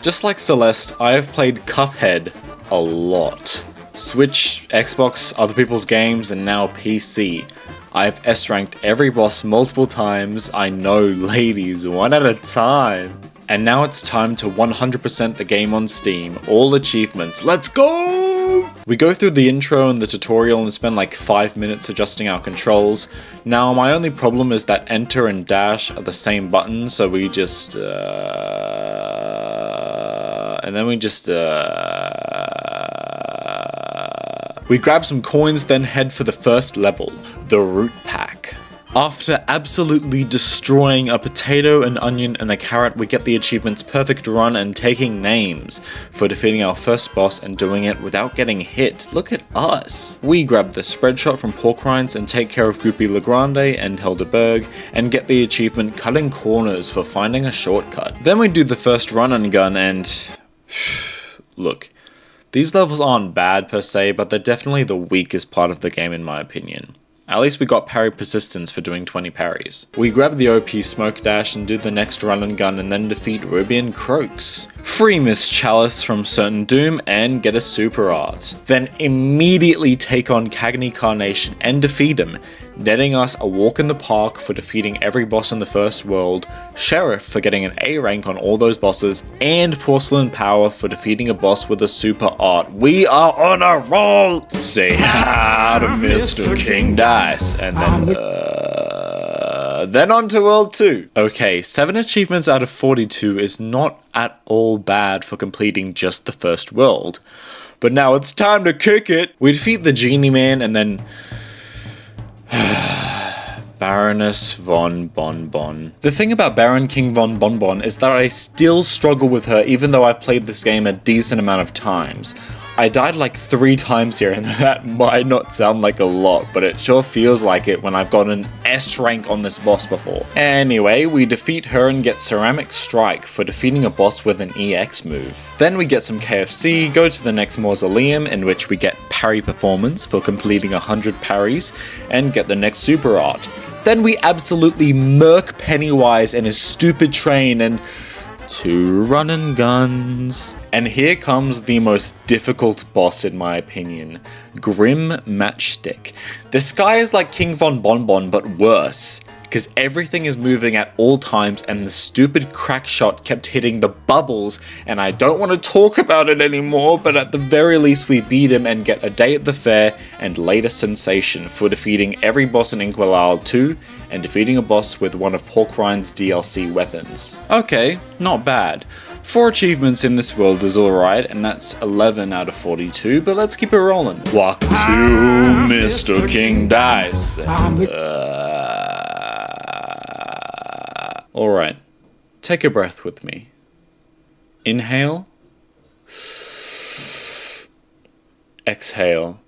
Just like Celeste, I have played Cuphead a lot. Switch, Xbox, other people's games, and now PC. I've S-ranked every boss multiple times, I know ladies, one at a time. And now it's time to 100% the game on Steam, all achievements, let's go! We go through the intro and the tutorial and spend like 5 minutes adjusting our controls. Now my only problem is that enter and dash are the same button, so we just we grab some coins, then head for the first level, the Root Pack. After absolutely destroying a potato, an onion, and a carrot, we get the achievements Perfect Run and Taking Names for defeating our first boss and doing it without getting hit. Look at us! We grab the Spread Shot from Pork Rinds and take care of Goopy Legrande and Helderberg and get the achievement Cutting Corners for finding a shortcut. Then we do the first run and gun and... look, these levels aren't bad per se, but they're definitely the weakest part of the game in my opinion. At least we got parry persistence for doing 20 parries. We grab the OP Smoke Dash and do the next run and gun and then defeat Ruby and Croaks. Free Miss Chalice from Certain Doom and get a super art. Then immediately take on Cagney Carnation and defeat him, netting us a walk in the park for defeating every boss in the first world, Sheriff for getting an A rank on all those bosses, and Porcelain Power for defeating a boss with a super art. We are on a roll! Say hi to Mr. King Dice, and then on to World 2. Okay, 7 achievements out of 42 is not at all bad for completing just the first world. But now it's time to kick it! We defeat the Genie Man and then... Baroness von Bonbon. The thing about Baron King von Bonbon is that I still struggle with her even though I've played this game a decent amount of times. I died like 3 times here and that might not sound like a lot, but it sure feels like it when I've got an S rank on this boss before. Anyway, we defeat her and get Ceramic Strike for defeating a boss with an EX move. Then we get some KFC, go to the next mausoleum in which we get Parry Performance for completing 100 parries, and get the next super art. Then we absolutely murk Pennywise and his stupid train and 2 run and guns. And here comes the most difficult boss in my opinion, Grim Matchstick. This guy is like King Von Bonbon but worse, because everything is moving at all times and the stupid crack shot kept hitting the bubbles, and I don't want to talk about it anymore, but at the very least we beat him and get a day at the fair and later sensation for defeating every boss in Inkwell 2 and defeating a boss with one of Pork Rind's DLC weapons. Okay, not bad. 4 achievements in this world is alright, and that's 11 out of 42, but let's keep it rolling. Walk to Mr. King Dice. Alright, take a breath with me. Inhale. Exhale.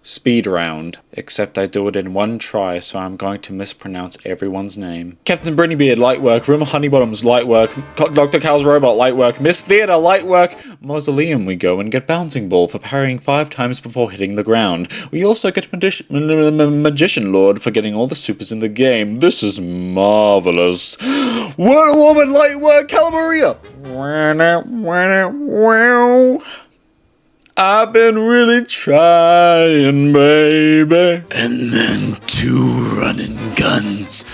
Speed round. Except I do it in one try, so I'm going to mispronounce everyone's name. Captain Brinnybeard, light work. Room Honeybottoms, light work. Dr. Cal's robot, light work. Miss Theatre, light work. Mausoleum we go and get Bouncing Ball for parrying 5 times before hitting the ground. We also get Magician Lord for getting all the supers in the game. This is marvelous. Wonder Woman, light work. Calamaria. I've been really trying, baby. And then 2 running guns.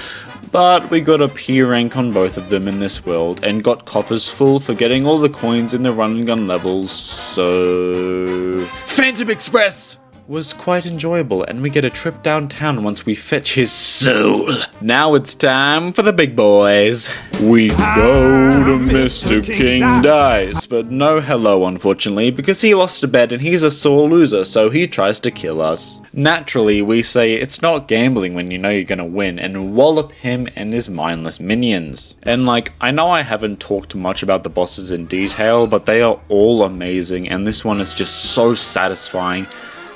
But we got a P rank on both of them in this world, and got coffers full for getting all the coins in the run and gun levels, so... Phantom Express was quite enjoyable, and we get a trip downtown once we fetch his soul. Now it's time for the big boys. We go to Mr. King Dice, but no hello unfortunately, because he lost a bet and he's a sore loser, so he tries to kill us. Naturally, we say it's not gambling when you know you're gonna win, and wallop him and his mindless minions. And like, I know I haven't talked much about the bosses in detail, but they are all amazing, and this one is just so satisfying.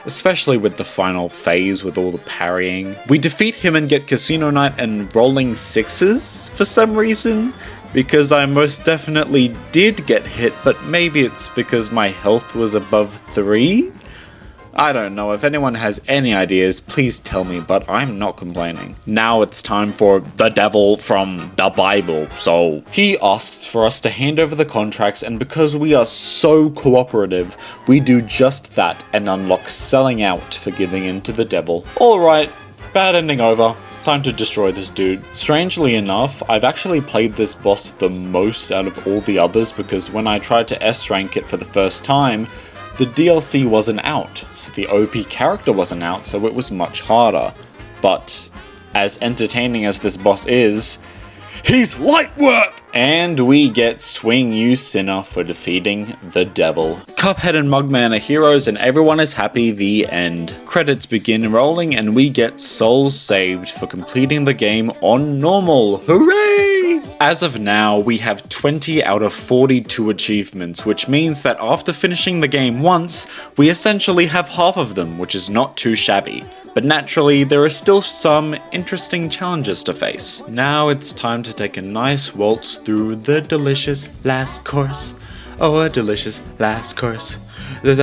Especially with the final phase with all the parrying. We defeat him and get Casino Night and Rolling Sixes for some reason, because I most definitely did get hit, but maybe it's because my health was above 3? I don't know, if anyone has any ideas, please tell me, but I'm not complaining. Now it's time for the devil from the Bible, so he asks for us to hand over the contracts, and because we are so cooperative, we do just that and unlock selling out for giving in to the devil. Alright, bad ending over. Time to destroy this dude. Strangely enough, I've actually played this boss the most out of all the others because when I tried to S-rank it for the first time, the DLC wasn't out, so the OP character wasn't out, so it was much harder. But, as entertaining as this boss is, he's light work! And we get Swing You Sinner for defeating the devil. Cuphead and Mugman are heroes and everyone is happy, the end. Credits begin rolling and we get souls saved for completing the game on normal. Hooray! As of now, we have 20 out of 42 achievements, which means that after finishing the game once, we essentially have half of them, which is not too shabby. But naturally, there are still some interesting challenges to face. Now it's time to take a nice waltz through the delicious last course. Oh, a delicious last course. A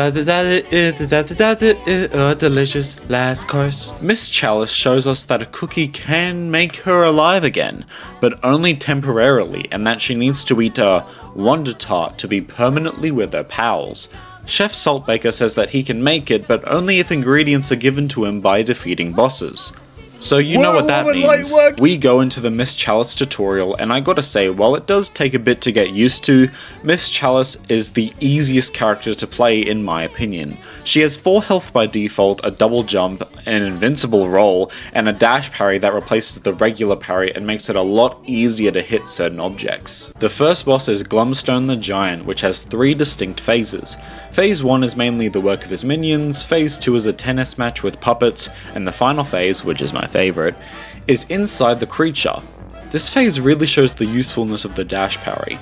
delicious last course. Miss Chalice shows us that a cookie can make her alive again, but only temporarily, and that she needs to eat a Wonder Tart to be permanently with her pals. Chef Saltbaker says that he can make it, but only if ingredients are given to him by defeating bosses. So you know what that means. We go into the Miss Chalice tutorial, and I gotta say, while it does take a bit to get used to, Miss Chalice is the easiest character to play in my opinion. She has 4 health by default, a double jump, an invincible roll, and a dash parry that replaces the regular parry and makes it a lot easier to hit certain objects. The first boss is Glumstone the Giant, which has 3 distinct phases. Phase 1 is mainly the work of his minions, phase 2 is a tennis match with puppets, and the final phase, which is my favorite, is inside the creature. This phase really shows the usefulness of the dash parry.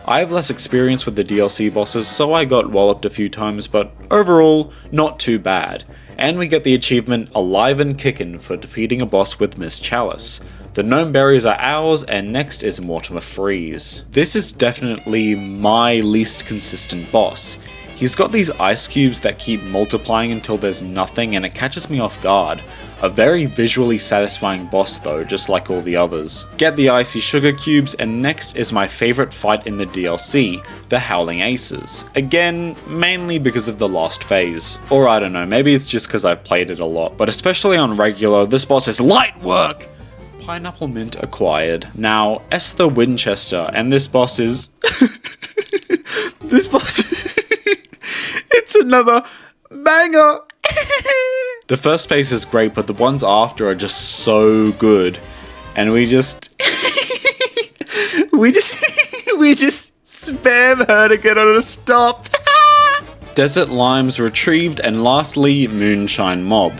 I have less experience with the DLC bosses, so I got walloped a few times, but overall, not too bad. And we get the achievement Alive and Kickin' for defeating a boss with Miss Chalice. The gnome berries are ours, and next is Mortimer Freeze. This is definitely my least consistent boss. He's got these ice cubes that keep multiplying until there's nothing, and it catches me off guard. A very visually satisfying boss though, just like all the others. Get the icy sugar cubes, and next is my favourite fight in the DLC, the Howling Aces. Again, mainly because of the last phase. Or I don't know, maybe it's just because I've played it a lot, but especially on regular, this boss is light work! Pineapple Mint acquired. Now, Esther Winchester, and this boss is... this boss... it's another banger! The first phase is great, but the ones after are just so good. And we just... we just spam her to get her to stop. Desert Limes retrieved, and lastly, Moonshine Mob.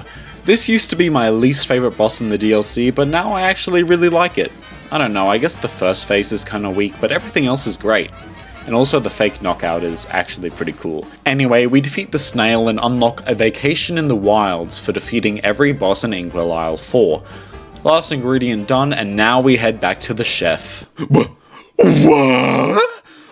This used to be my least favorite boss in the DLC, but now I actually really like it. I don't know, I guess the first phase is kinda weak, but everything else is great. And also the fake knockout is actually pretty cool. Anyway, we defeat the snail and unlock a vacation in the wilds for defeating every boss in Inkwell Isle 4. Last ingredient done, and now we head back to the chef. What?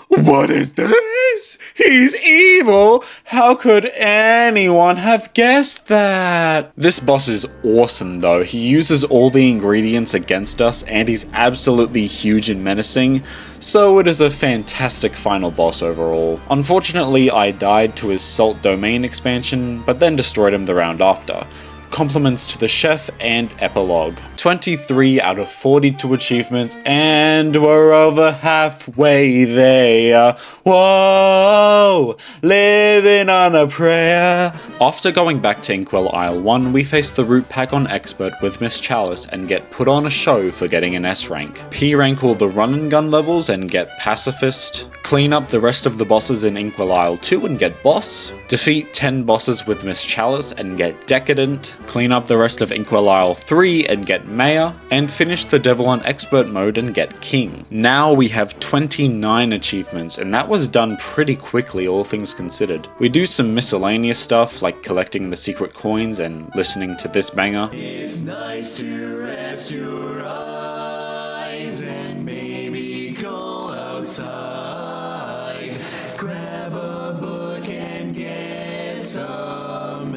What is this? He's evil! How could anyone have guessed that? This boss is awesome though. He uses all the ingredients against us and he's absolutely huge and menacing, so it is a fantastic final boss overall. Unfortunately, I died to his Salt Domain expansion, but then destroyed him the round after. Compliments to the chef and epilogue. 23 out of 42 achievements, and we're over halfway there. Whoa, living on a prayer. After going back to Inkwell Isle 1, we face the Root Pack on Expert with Miss Chalice and get put on a show for getting an S rank. P rank all the run and gun levels and get Pacifist. Clean up the rest of the bosses in Inkwell Isle 2 and get Boss. Defeat 10 bosses with Miss Chalice and get Decadent. Clean up the rest of Inkwell Isle 3 and get Mayor. And finish the Devil on Expert mode and get King. Now we have 29 achievements, and that was done pretty quickly, all things considered. We do some miscellaneous stuff like collecting the secret coins and listening to this banger. It's nice to rest your eyes and maybe go outside. Grab a book and get some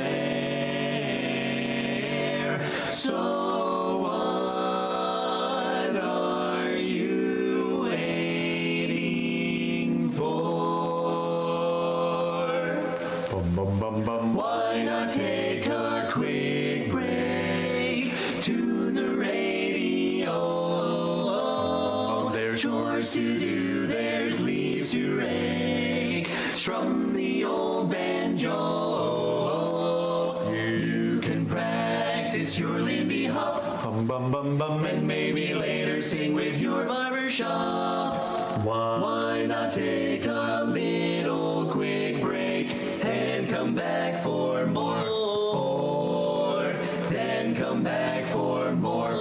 Why not take a quick break? Tune the radio. There's chores to do, there's leaves to rake. Strum the old banjo. You can practice your Lindy Hop. And maybe later sing with your barbershop. Why not take a little quick break and come back for more? Then come back for more.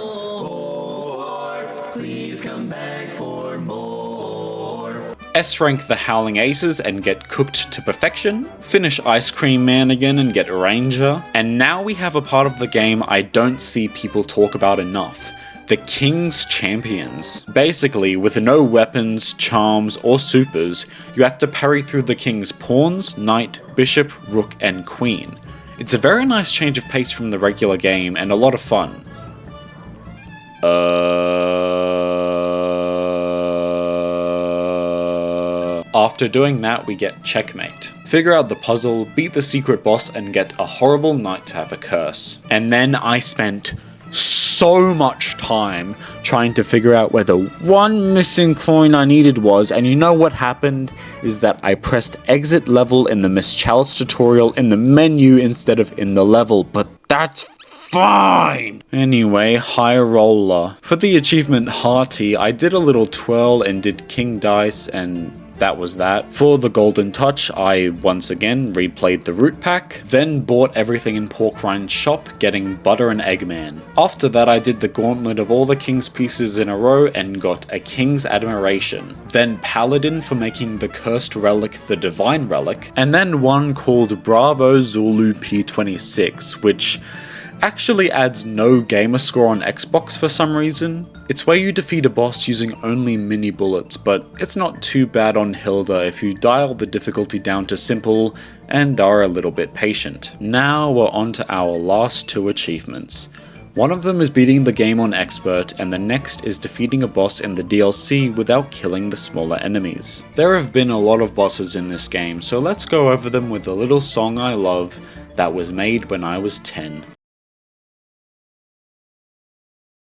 Please come back for more. S-rank the Howling Aces and get cooked to perfection, finish Ice Cream Man again and get Ranger, and now we have a part of the game I don't see people talk about enough. The King's Champions. Basically, with no weapons, charms, or supers, you have to parry through the King's pawns, knight, bishop, rook, and queen. It's a very nice change of pace from the regular game and a lot of fun. After doing that, we get checkmate. Figure out the puzzle, beat the secret boss, and get a horrible knight to have a curse. And then I spent so much time trying to figure out where the one missing coin I needed was, and you know what happened is that I pressed exit level in the Miss Chalice tutorial in the menu instead of in the level, but that's fine! Anyway, high roller. For the achievement Hearty, I did a little twirl and did King Dice, and that was that. For the Golden Touch, I once again replayed the Root Pack, then bought everything in Porkrind's shop, getting Butter and Eggman. After that, I did the gauntlet of all the King's pieces in a row and got a King's Admiration. Then Paladin for making the Cursed Relic the Divine Relic, and then one called Bravo Zulu P26, which actually adds no gamer score on Xbox for some reason. It's where you defeat a boss using only mini bullets, but it's not too bad on Hilda if you dial the difficulty down to simple and are a little bit patient. Now we're on to our last two achievements. One of them is beating the game on Expert, and the next is defeating a boss in the DLC without killing the smaller enemies. There have been a lot of bosses in this game, so let's go over them with a little song I love that was made when I was 10.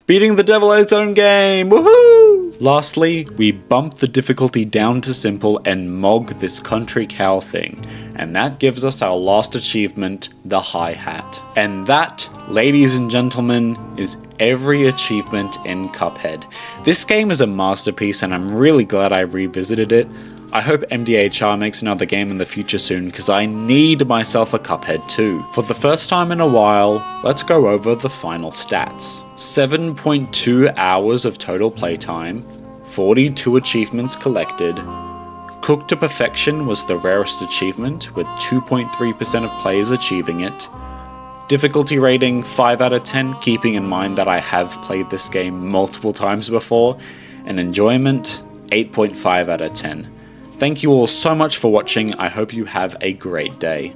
Beating the devil at its own game! Woohoo! Lastly, we bump the difficulty down to simple and mog this country cow thing. And that gives us our last achievement, the hi-hat. And that, ladies and gentlemen, is every achievement in Cuphead. This game is a masterpiece and I'm really glad I revisited it. I hope MDHR makes another game in the future soon, because I need myself a Cuphead too. For the first time in a while, let's go over the final stats. 7.2 hours of total playtime, 42 achievements collected. Cooked to Perfection was the rarest achievement, with 2.3% of players achieving it. Difficulty rating 5 out of 10, keeping in mind that I have played this game multiple times before. And enjoyment 8.5 out of 10. Thank you all so much for watching, I hope you have a great day.